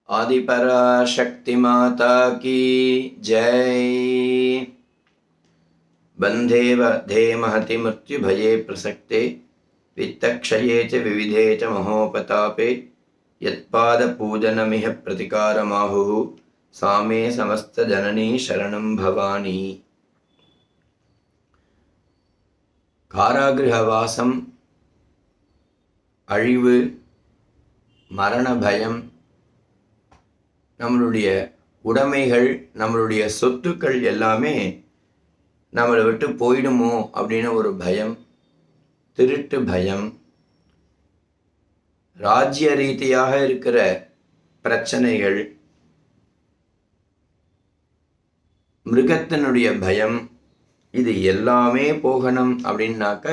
आदिपराशक्ति माता की जय। बंधे वधे महति मृत्यु भये प्रसक्ते वित्तक्षये च विविधे च महोपतापे यत्पाद पूजनमिह प्रतिकारमाहुः सामे समस्त जननी शरणं भवानी। காராகிரகவாசம், அழிவு, மரண பயம், நம்மளுடைய உடைமைகள், நம்மளுடைய சொத்துக்கள் எல்லாமே நம்மளை விட்டு போயிடுமோ அப்படின்னு ஒரு பயம், திருட்டு பயம், ராஜ்ய ரீதியாக இருக்கிற பிரச்சனைகள், மிருகத்தினுடைய பயம், இது எல்லாமே போகணும் அப்படின்னாக்க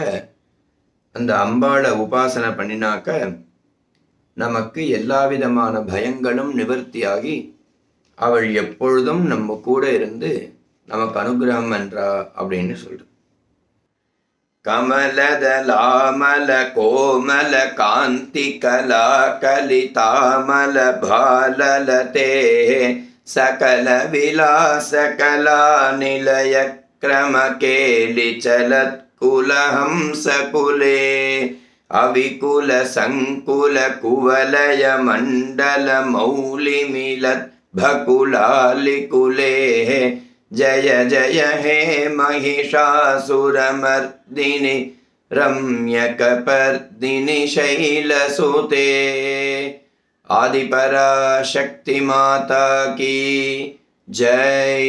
அந்த அம்பாளை உபாசனை பண்ணினாக்க நமக்கு எல்லா விதமான பயங்களும் நிவர்த்தியாகி அவள் எப்பொழுதும் நம்ம கூட இருந்து நமக்கு அனுகிரகம் பண்றா அப்படின்னு சொல்ற. கமலதலாமல கோமல காந்தி கலா கலிதாமல பாலலதே சகல விலாச கலா நிலைய क्रम केलि चलत कुलहंस कुले अविकुल संकुल कुवलय मंडल मौलि मिलत भकुलालि कुले जय जय हे महिषासुरमर्दिनि रम्यकपर्दिनि शैलसुते। आदिपराशक्ति माता की जय।